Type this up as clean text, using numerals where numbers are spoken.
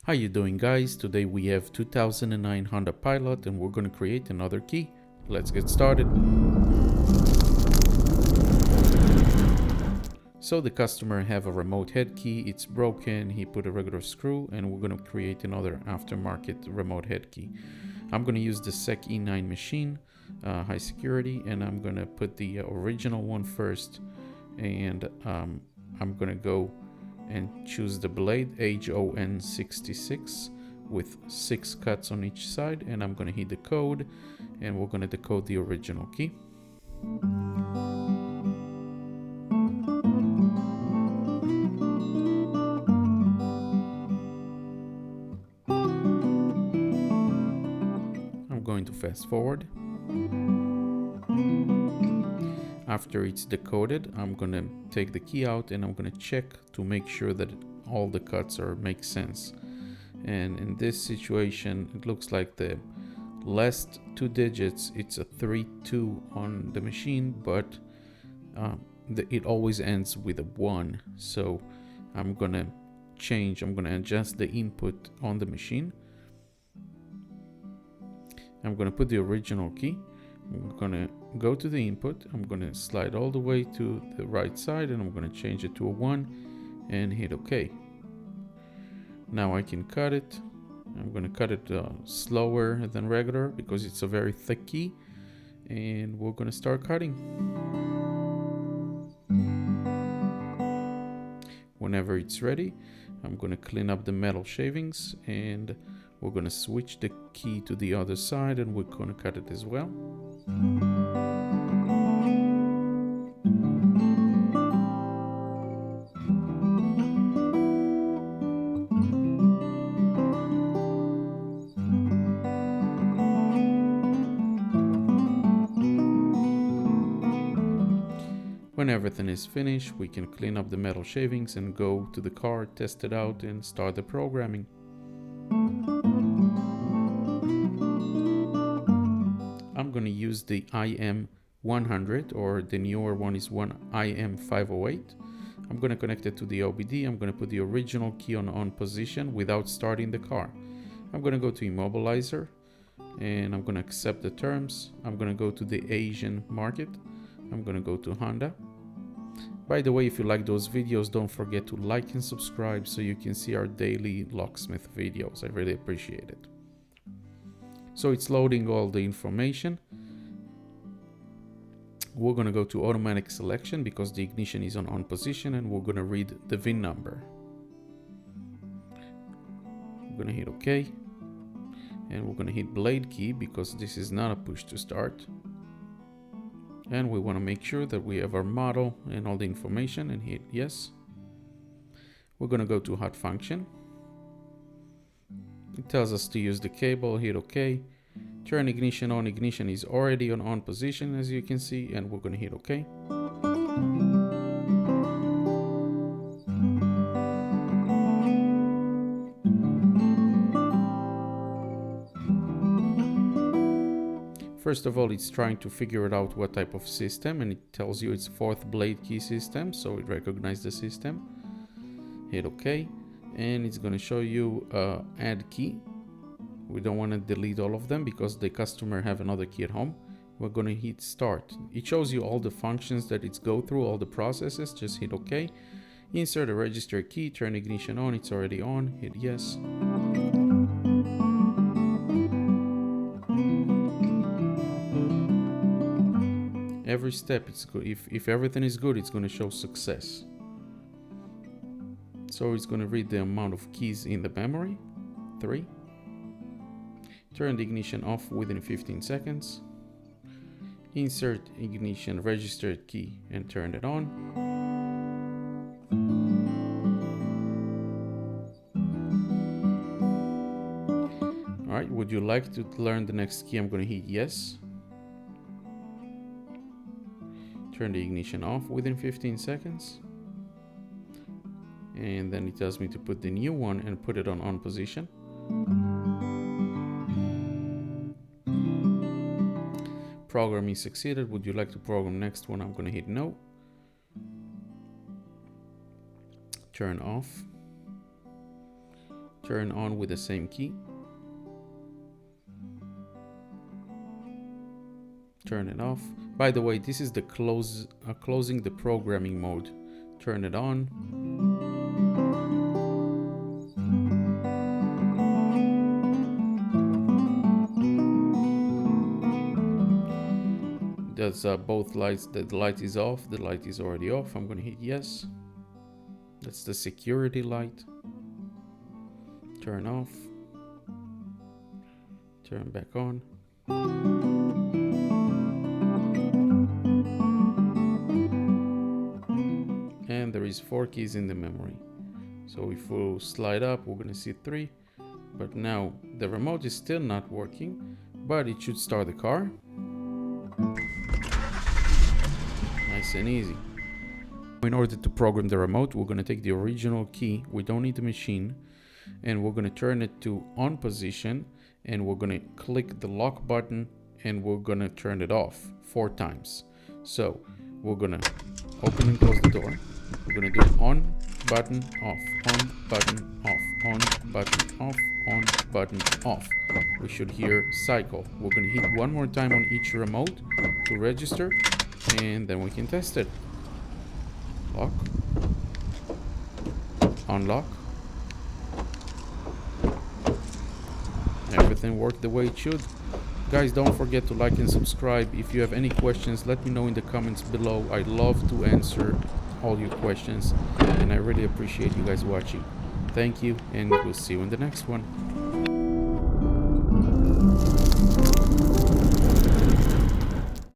How you doing, guys? Today we have 2009 Honda Pilot and we're going to create another key. Let's get started. So the customer have a remote head key, it's broken, he put a regular screw, and we're going to create another aftermarket remote head key. I'm going to use the SEC E9 machine, high security, and I'm going to put the original one first, and I'm going to go and choose the blade HON66 with 6 cuts on each side, and I'm going to hit decode, and we're going to decode the original key. I'm going to fast forward. After it's decoded, I'm going to take the key out and I'm going to check to make sure that all the cuts make sense. And in this situation, it looks like the last 2 digits, it's a 3-2 on the machine, but it always ends with a 1. So I'm going to adjust the input on the machine. I'm going to put the original key. I'm going to go to the input. I'm going to slide all the way to the right side and I'm going to change it to a 1 and hit OK. Now I can cut it. I'm going to cut it slower than regular because it's a very thick key, and we're going to start cutting. Whenever it's ready, I'm going to clean up the metal shavings and we're going to switch the key to the other side and we're going to cut it as well. When everything is finished, we can clean up the metal shavings and go to the car, test it out, and start the programming. I'm going to use the IM100, or the newer one is IM508. I'm going to connect it to the OBD. I'm going to put the original key on position without starting the car. I'm going to go to Immobilizer and I'm going to accept the terms. I'm going to go to the Asian market. I'm going to go to Honda. By the way, if you like those videos, don't forget to like and subscribe so you can see our daily Locksmith videos. I really appreciate it. So it's loading all the information. We're going to go to automatic selection because the ignition is on position, and we're going to read the VIN number. I'm going to hit OK. And we're going to hit blade key because this is not a push to start. And we want to make sure that we have our model and all the information and hit yes. We're going to go to hot function. It tells us to use the cable, hit OK. Turn ignition on. Ignition is already on position, as you can see, and we're going to hit OK. First of all, it's trying to figure it out what type of system, and it tells you it's 4th blade key system, so it recognizes the system. Hit OK, and it's going to show you add key. We don't want to delete all of them because the customer have another key at home. We're going to hit start. It shows you all the functions that it's go through, all the processes. Just hit OK. Insert a register key, turn ignition on. It's already on. Hit yes. Every step, it's good. If everything is good, it's going to show success. So it's going to read the amount of keys in the memory, 3. Turn the ignition off within 15 seconds. Insert ignition registered key and turn it on. Alright, would you like to learn the next key? I'm going to hit yes. Turn the ignition off within 15 seconds. And then it tells me to put the new one and put it on position. Programming succeeded. Would you like to program next one? I'm going to hit no. Turn off. turn on with the same key. Turn it off. By the way, this is the closing the programming mode. Turn it on. That's both lights. The light is off. The light is already off. I'm gonna hit yes. That's the security light. Turn off. Turn back on. And there is 4 keys in the memory. So if we slide up, we're gonna see 3. But now the remote is still not working, but it should start the car. Nice and easy. In order to program the remote, we're gonna take the original key. We don't need the machine. And we're gonna turn it to on position, and we're gonna click the lock button, and we're gonna turn it off 4 times. So we're gonna open and close the door. We're gonna do on button off, on button off, on button off, on button off. We should hear cycle. We're gonna hit 1 more time on each remote to register, and then we can test it. Lock, unlock. Everything worked the way it should. Guys, don't forget to like and subscribe. If you have any questions, let me know in the comments below. I'd love to answer all your questions, and I really appreciate you guys watching. Thank you, and we'll see you in the next one.